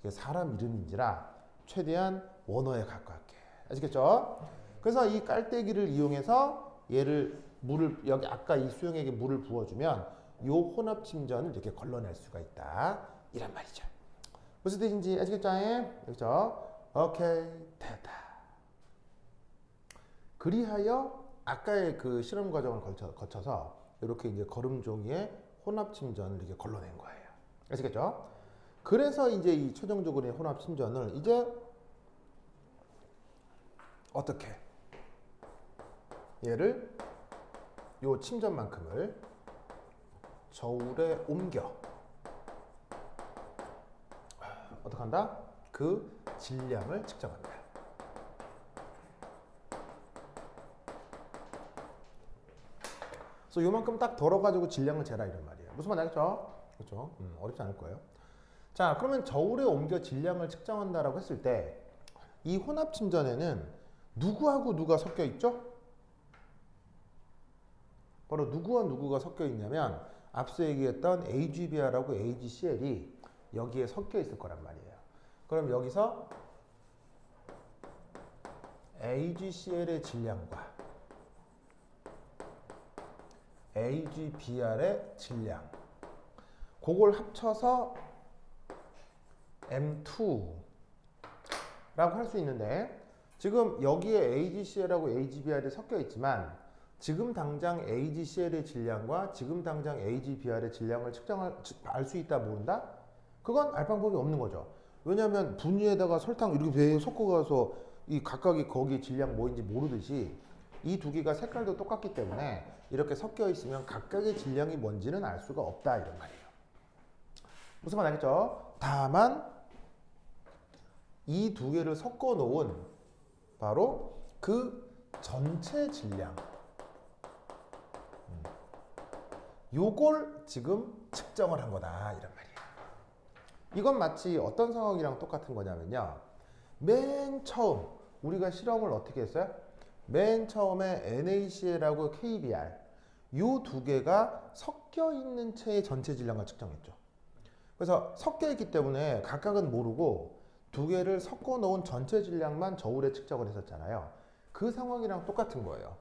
이게 사람 이름인지라 최대한 원어에 가깝게. 아시겠죠? 그래서 이 깔때기를 이용해서 얘를 물을 여기 아까 이 수영에게 물을 부어주면 요 혼합 침전을 이렇게 걸러낼 수가 있다. 이란 말이죠. 무슨 뜻인지 아시겠죠? 그렇죠? 오케이 됐다. 그리하여 아까의 그 실험 과정을 거쳐서 이렇게 이제 거름 종이에 혼합 침전을 이렇게 걸러낸 거예요. 아시겠죠? 그래서 이제 이 최종적으로의 혼합 침전을 이제 어떻게 얘를 요 침전만큼을 저울에 옮겨 어떻게 한다? 그 질량을 측정한다. 그래서 요만큼 딱 덜어가지고 질량을 재라 이런 말이에요. 무슨 말인지 알겠죠? 그렇죠? 어렵지 않을 거예요. 자, 그러면 저울에 옮겨 질량을 측정한다라고 했을 때 이 혼합 침전에는 누구하고 누가 섞여 있죠? 바로 누구와 누구가 섞여 있냐면 앞서 얘기했던 AGBR하고 AGCL이 여기에 섞여 있을 거란 말이에요. 그럼 여기서 AGCL의 질량과 AGBR의 질량 그걸 합쳐서 M2라고 할 수 있는데 지금 여기에 AGCL하고 AGBR이 섞여 있지만 지금 당장 AGCL의 질량과 지금 당장 AGBR의 질량을 알 수 있다 모른다? 그건 알 방법이 없는 거죠. 왜냐하면 분유에다가 설탕 이렇게 섞어가서 이 각각이 거기 질량 뭐인지 모르듯이 이 두 개가 색깔도 똑같기 때문에 이렇게 섞여 있으면 각각의 질량이 뭔지는 알 수가 없다 이런 말이에요. 무슨 말 알겠죠? 다만 이 두 개를 섞어 놓은 바로 그 전체 질량 요걸 지금 측정을 한 거다 이런 말이에요. 이건 마치 어떤 상황이랑 똑같은 거냐면요. 맨 처음 우리가 실험을 어떻게 했어요? 맨 처음에 NaCl하고 KBr 요 두 개가 섞여 있는 채의 전체 질량을 측정했죠. 그래서 섞여 있기 때문에 각각은 모르고 두 개를 섞어 놓은 전체 질량만 저울에 측정을 했었잖아요. 그 상황이랑 똑같은 거예요.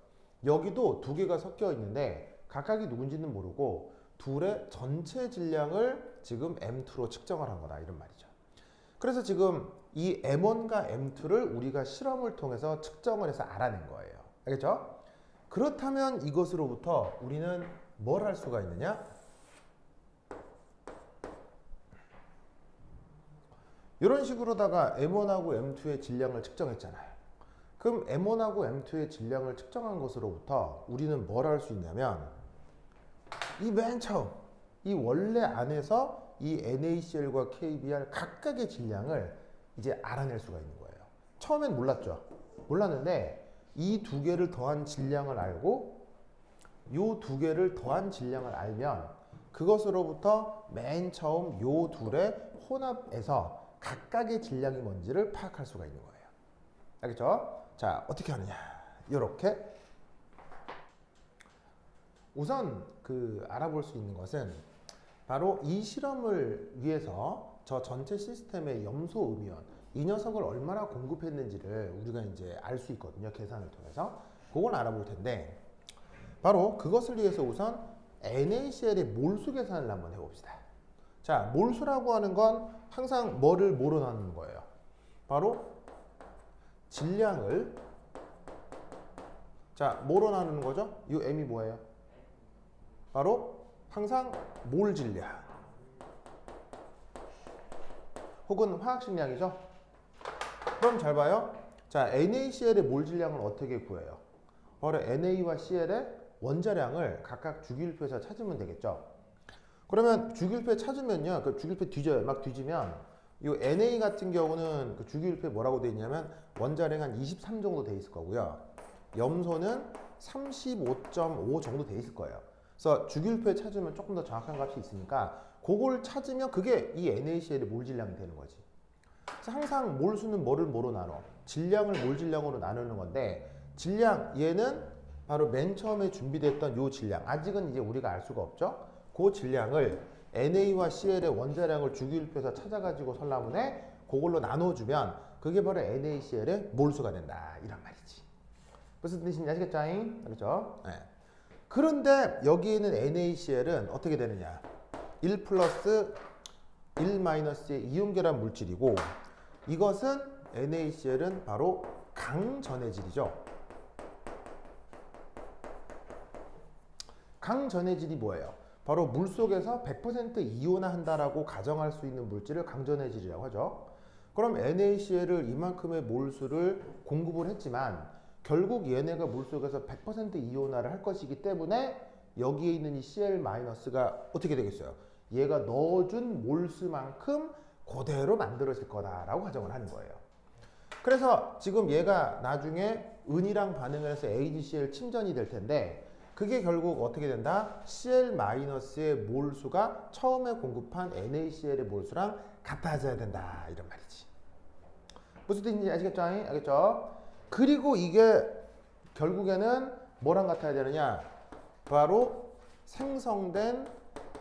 여기도 두 개가 섞여 있는데 각각이 누군지는 모르고 둘의 전체 질량을 지금 M2로 측정을 한 거다 이런 말이죠. 그래서 지금 이 M1과 M2를 우리가 실험을 통해서 측정을 해서 알아낸 거예요. 알겠죠? 그렇다면 이것으로부터 우리는 뭘 할 수가 있느냐? 이런 식으로다가 M1하고 M2의 질량을 측정했잖아요. 그럼 M1하고 M2의 질량을 측정한 것으로부터 우리는 뭘 할 수 있냐면 이 맨 처음 이 원래 안에서 이 NaCl과 KBr 각각의 질량을 이제 알아낼 수가 있는 거예요. 처음엔 몰랐죠. 몰랐는데 이 두 개를 더한 질량을 알고 요 두 개를 더한 질량을 알면 그것으로부터 맨 처음 요 둘의 혼합에서 각각의 질량이 뭔지를 파악할 수가 있는 거예요. 알겠죠? 자, 어떻게 하느냐? 요렇게 우선 알아볼 수 있는 것은 바로 이 실험을 위해서 저 전체 시스템의 염소 음이온 이 녀석을 얼마나 공급했는지를 우리가 이제 알 수 있거든요. 계산을 통해서. 그건 알아볼 텐데 바로 그것을 위해서 우선 NaCl의 몰수 계산을 한번 해봅시다. 자, 몰수라고 하는 건 항상 뭐를 뭐로 나누는 거예요? 바로 질량을 자, 뭐로 나누는 거죠? 이 M이 뭐예요? 바로 항상 몰 질량 혹은 화학식량이죠. 그럼 잘 봐요. 자, NaCl의 몰 질량을 어떻게 구해요? 바로 Na와 Cl의 원자량을 각각 주기율표에서 찾으면 되겠죠. 그러면 주기율표 찾으면요, 그 주기율표 뒤져요. 막 뒤지면 이 Na 같은 경우는 그 주기율표에 뭐라고 돼 있냐면 원자량 한 23 정도 돼 있을 거고요. 염소는 35.5 정도 돼 있을 거예요. 그래서 주기율표에 찾으면 조금 더 정확한 값이 있으니까 그걸 찾으면 그게 이 NaCl의 몰 질량이 되는 거지. 그래서 항상 몰수는 뭐로 나눠? 질량을 몰 질량으로 나누는 건데 질량 얘는 바로 맨 처음에 준비됐던 요 질량 아직은 이제 우리가 알 수가 없죠. 그 질량을 Na와 CL의 원자량을 주기율표에서 찾아가지고 설라문에 그걸로 나눠주면 그게 바로 NaCl의 몰수가 된다 이런 말이지. 무슨 뜻인지 아시겠죠? 그렇죠? 네. 그런데 여기에는 NaCl은 어떻게 되느냐? 1 플러스 1 마이너스의 이온결합 물질이고 이것은 NaCl은 바로 강전해질이죠. 강전해질이 뭐예요? 바로 물속에서 100% 이온화한다라고 가정할 수 있는 물질을 강전해질이라고 하죠. 그럼 NaCl을 이만큼의 몰수를 공급을 했지만 결국 얘네가 물속에서 100% 이온화를 할 것이기 때문에 여기에 있는 이 Cl-가 어떻게 되겠어요? 얘가 넣어준 몰수만큼 그대로 만들어질 거다라고 가정을 하는 거예요. 그래서 지금 얘가 나중에 은이랑 반응을 해서 AgCl 침전이 될 텐데 그게 결국 어떻게 된다? Cl-의 몰수가 처음에 공급한 NaCl의 몰수랑 같아져야 된다 이런 말이지. 무슨 뜻인지 아시겠죠? 알겠죠? 그리고 이게 결국에는 뭐랑 같아야 되느냐? 바로 생성된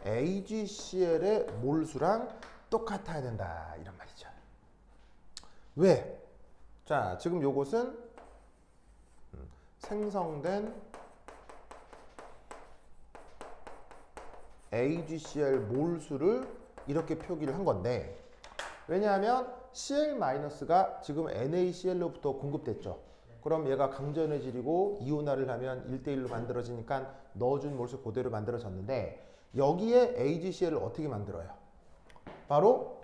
AgCl의 몰수랑 똑같아야 된다 이런 말이죠. 왜? 자, 지금 요것은 생성된 AgCl 몰수를 이렇게 표기를 한 건데 왜냐하면 Cl-가 지금 NaCl로부터 공급됐죠. 그럼 얘가 강전해질이고 이온화를 하면 1대1로 만들어지니까 넣어준 몰수 그대로 만들어졌는데 여기에 AgCl을 어떻게 만들어요? 바로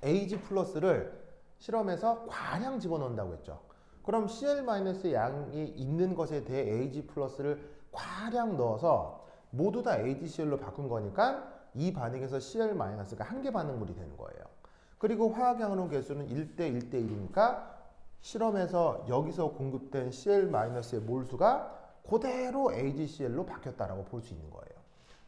Ag+를 실험에서 과량 집어넣는다고 했죠. 그럼 Cl- 양이 있는 것에 대해 Ag+를 과량 넣어서 모두 다 AgCl로 바꾼 거니까 이 반응에서 Cl-가 한 개 반응물이 되는 거예요. 그리고 화학양론 개수는 1대 1대 1이니까 실험에서 여기서 공급된 Cl-의 몰수가 그대로 AgCl로 바뀌었다라고 볼 수 있는 거예요.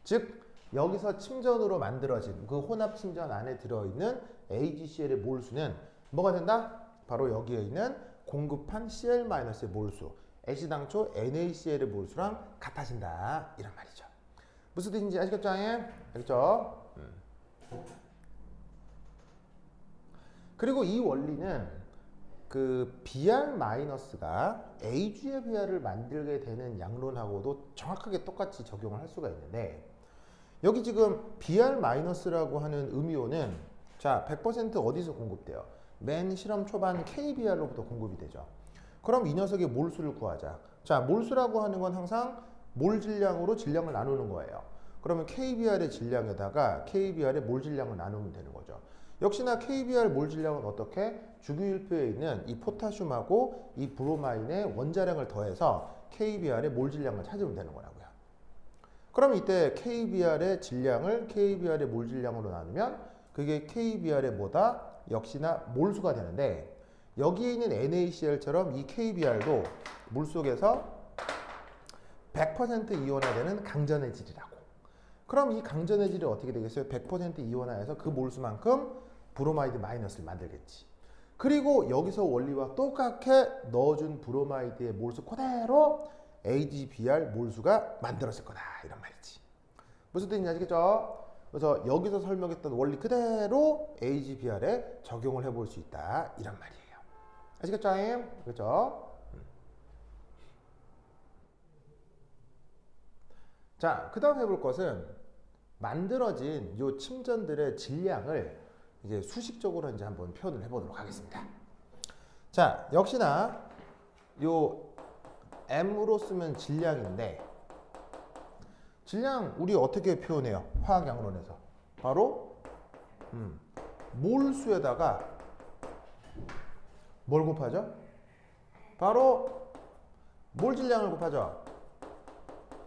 즉 여기서 침전으로 만들어진 그 혼합 침전 안에 들어있는 AgCl의 몰수는 뭐가 된다? 바로 여기에 있는 공급한 Cl-의 몰수, 애시당초 NaCl의 몰수랑 같아진다 이런 말이죠. 무슨 뜻인지 아시겠죠? 알겠죠? 그리고 이 원리는 그 Br-가 Ag의 Br을 만들게 되는 양론하고도 정확하게 똑같이 적용을 할 수가 있는데 여기 지금 Br-라고 하는 음이온은 자 100% 어디서 공급돼요? 맨 실험 초반 KBr로부터 공급이 되죠. 그럼 이 녀석의 몰수를 구하자. 자 몰수라고 하는 건 항상 몰 질량으로 질량을 나누는 거예요. 그러면 KBr의 질량에다가 KBr의 몰 질량을 나누면 되는 거죠. 역시나 KBr 몰 질량은 어떻게? 주기율표에 있는 이 포타슘하고 이 브로마인의 원자량을 더해서 KBr의 몰 질량을 찾으면 되는 거라고요. 그럼 이때 KBr의 질량을 KBr의 몰 질량으로 나누면 그게 KBr의 뭐다? 역시나 몰수가 되는데 여기에 있는 NaCl처럼 이 KBr도 물속에서 100% 이온화되는 강전의 질이라고. 그럼 이 강전의 질이 어떻게 되겠어요? 100% 이온화해서 그 몰수만큼 브로마이드 마이너스를 만들겠지. 그리고 여기서 원리와 똑같게 넣어준 브로마이드의 몰수 그대로 AgBr 몰수가 만들어질 거다 이런 말이지. 무슨 뜻인지 아시겠죠? 그래서 여기서 설명했던 원리 그대로 AgBr에 적용을 해볼 수 있다 이런 말이에요. 아시겠죠? 그렇죠? 자, 그 다음 해볼 것은 만들어진 요 침전들의 질량을 이제 수식적으로 이제 한번 표현을 해보도록 하겠습니다. 자, 역시나 요 M으로 쓰면 질량인데 질량 우리 어떻게 표현해요? 화학양론에서 바로 몰수에다가 뭘 곱하죠? 바로 몰 질량을 곱하죠.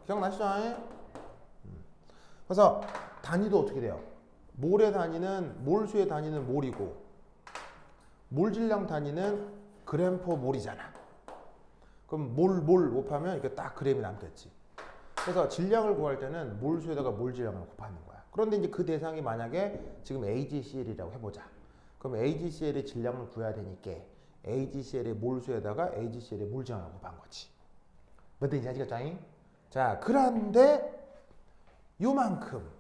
기억나시죠? 그래서 단위도 어떻게 돼요? 몰의 단위는 몰수의 단위는 몰이고 몰 질량 단위는 그램 퍼 몰이잖아. 그럼 몰 곱하면 이게 딱 그램이 남겠지. 그래서 질량을 구할 때는 몰수에다가 몰 질량을 곱하는 거야. 그런데 이제 그 대상이 만약에 지금 AgCl이라고 해보자. 그럼 AgCl의 질량을 구해야 되니까 AgCl의 몰수에다가 AgCl의 몰 질량을 곱한 거지. 뭐든지 아시겠죠? 자, 그런데 요만큼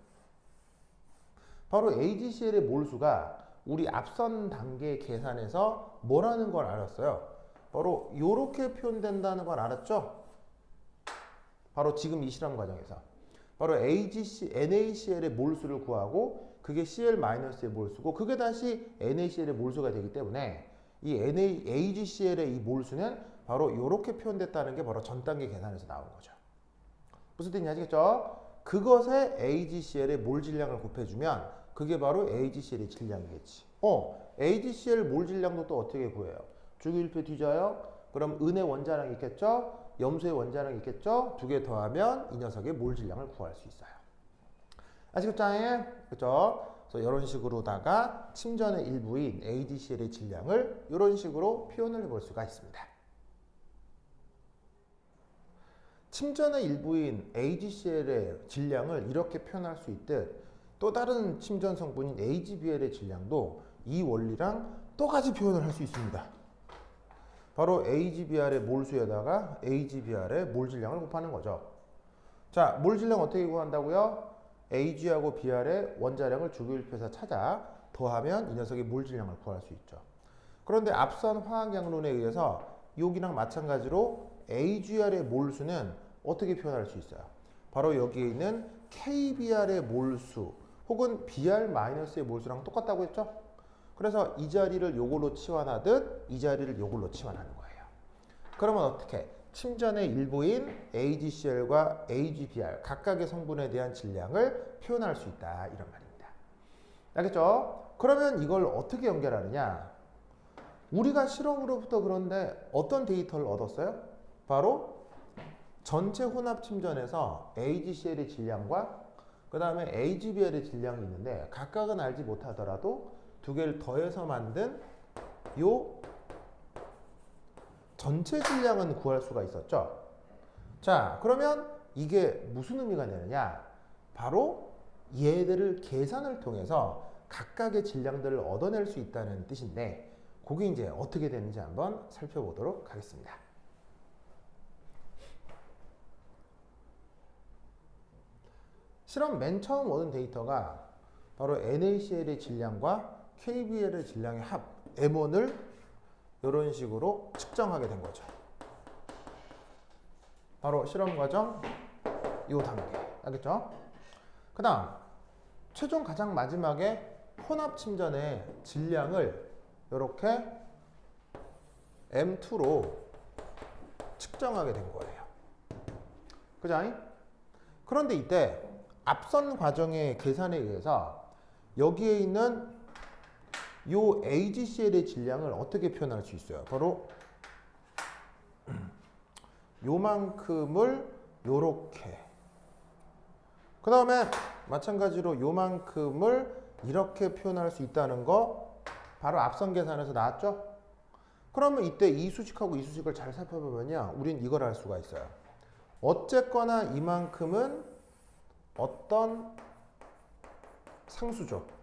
바로 AgCl의 몰수가 우리 앞선 단계 계산에서 뭐라는 걸 알았어요? 바로 이렇게 표현된다는 걸 알았죠? 바로 지금 이 실험 과정에서 바로 NaCl의 몰수를 구하고 그게 Cl-의 몰수고 그게 다시 NaCl의 몰수가 되기 때문에 이 AgCl의 이 몰수는 바로 이렇게 표현됐다는 게 바로 전 단계 계산에서 나온 거죠. 무슨 뜻인지 아시겠죠? 그것에 AgCl의 몰 질량을 곱해주면 그게 바로 AgCl의 질량이겠지. AgCl 몰 질량도 또 어떻게 구해요? 주기율표 뒤져요? 그럼 은의 원자량이 있겠죠? 염소의 원자량이 있겠죠? 두 개 더하면 이 녀석의 몰 질량을 구할 수 있어요. 아시겠죠? 그렇죠? 그래서 이런 식으로다가 침전의 일부인 AgCl의 질량을 이런 식으로 표현을 해볼 수가 있습니다. 침전의 일부인 AgCl의 질량을 이렇게 표현할 수 있듯 또 다른 침전 성분인 AgBl의 질량도 이 원리랑 똑같이 표현을 할 수 있습니다. 바로 AgBr의 몰수에다가 AgBr의 몰 질량을 곱하는 거죠. 자, 몰 질량 어떻게 구한다고요? Ag하고 Br의 원자량을 주기율표에서 찾아 더하면 이 녀석의 몰 질량을 구할 수 있죠. 그런데 앞선 화학양론에 의해서 여기랑 마찬가지로 AgR의 몰수는 어떻게 표현할 수 있어요? 바로 여기에 있는 KBr의 몰수 혹은 Br-의 몰수랑 똑같다고 했죠? 그래서 이 자리를 요걸로 치환하듯 이 자리를 요걸로 치환하는 거예요. 그러면 어떻게? 침전의 일부인 AgCl과 AgBr 각각의 성분에 대한 질량을 표현할 수 있다 이런 말입니다. 알겠죠? 그러면 이걸 어떻게 연결하느냐? 우리가 실험으로부터 그런데 어떤 데이터를 얻었어요? 바로 전체 혼합 침전에서 AgCl의 질량과 그 다음에 AgBl의 질량이 있는데 각각은 알지 못하더라도 두 개를 더해서 만든 요 전체 질량은 구할 수가 있었죠. 자, 그러면 이게 무슨 의미가 되느냐? 바로 얘들을 계산을 통해서 각각의 질량들을 얻어낼 수 있다는 뜻인데 그게 이제 어떻게 되는지 한번 살펴보도록 하겠습니다. 실험 맨 처음 얻은 데이터가 바로 NaCl의 질량과 KBl의 질량의 합 M1을 이런 식으로 측정하게 된 거죠. 바로 실험 과정 이 단계. 알겠죠? 그 다음 최종 가장 마지막에 혼합 침전의 질량을 이렇게 M2로 측정하게 된 거예요. 그죠? 그런데 이때 앞선 과정의 계산에 의해서 여기에 있는 요 AgCl의 질량을 어떻게 표현할 수 있어요? 바로 요만큼을 요렇게 그 다음에 마찬가지로 요만큼을 이렇게 표현할 수 있다는 거 바로 앞선 계산에서 나왔죠? 그러면 이때 이 수식하고 이 수식을 잘 살펴보면요 우린 이걸 알 수가 있어요. 어쨌거나 이만큼은 어떤 상수죠.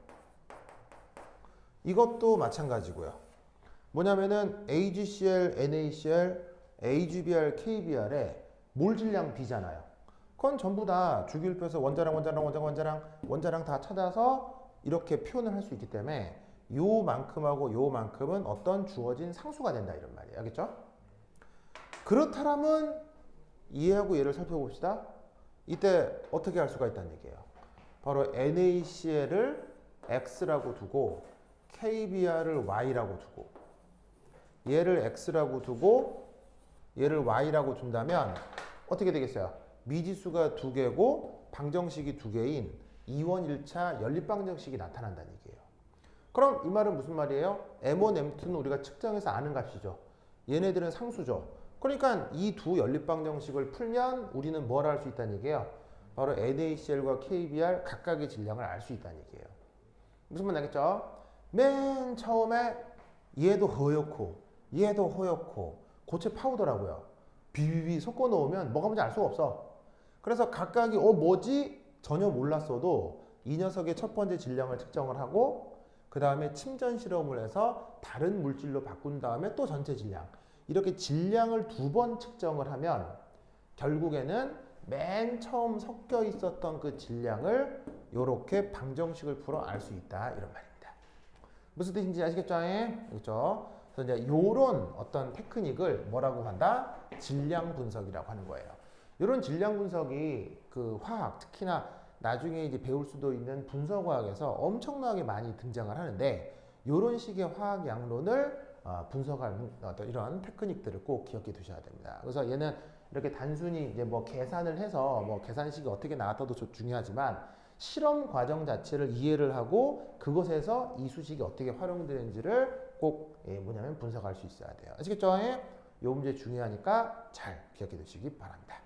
이것도 마찬가지고요. 뭐냐면은 AgCl, NaCl, AgBr, KBr의 몰 질량 B잖아요. 그건 전부 다 주기율표에서 원자량 다 찾아서 이렇게 표현을 할 수 있기 때문에 요만큼하고 요만큼은 어떤 주어진 상수가 된다 이런 말이에요. 알겠죠? 그렇다면 이해하고 얘를 살펴봅시다. 이때 어떻게 할 수가 있다는 얘기예요. 바로 NaCl을 X라고 두고 KBr을 Y라고 두고 얘를 X라고 두고 얘를 Y라고 둔다면 어떻게 되겠어요? 미지수가 두 개고 방정식이 두 개인 2원 1차 연립방정식이 나타난다는 얘기예요. 그럼 이 말은 무슨 말이에요? M1, M2는 우리가 측정해서 아는 값이죠. 얘네들은 상수죠. 그러니까 이 두 연립방정식을 풀면 우리는 뭘 할 수 있다는 얘기예요? 바로 NaCl과 KBr 각각의 질량을 알 수 있다는 얘기예요. 무슨 말 나겠죠? 맨 처음에 얘도 허옇고 얘도 허옇고 고체 파우더라고요. 비비비 섞어 놓으면 뭐가 뭔지 알 수가 없어. 그래서 각각이 뭐지? 전혀 몰랐어도 이 녀석의 첫 번째 질량을 측정을 하고 그 다음에 침전 실험을 해서 다른 물질로 바꾼 다음에 또 전체 질량 이렇게 질량을 두 번 측정을 하면 결국에는 맨 처음 섞여 있었던 그 질량을 이렇게 방정식을 풀어 알 수 있다 이런 말입니다. 무슨 뜻인지 아시겠죠? 그렇죠? 그래서 이제 이런 어떤 테크닉을 뭐라고 한다? 질량 분석이라고 하는 거예요. 이런 질량 분석이 그 화학 특히나 나중에 이제 배울 수도 있는 분석화학에서 엄청나게 많이 등장을 하는데 이런 식의 화학 양론을 분석하는 어떤 이런 테크닉들을 꼭 기억해 두셔야 됩니다. 그래서 얘는 이렇게 단순히 이제 뭐 계산을 해서 뭐 계산식이 어떻게 나왔다도 중요하지만 실험 과정 자체를 이해를 하고 그것에서 이 수식이 어떻게 활용되는지를 꼭 뭐냐면 분석할 수 있어야 돼요. 아시겠죠? 이 문제 중요하니까 잘 기억해 두시기 바랍니다.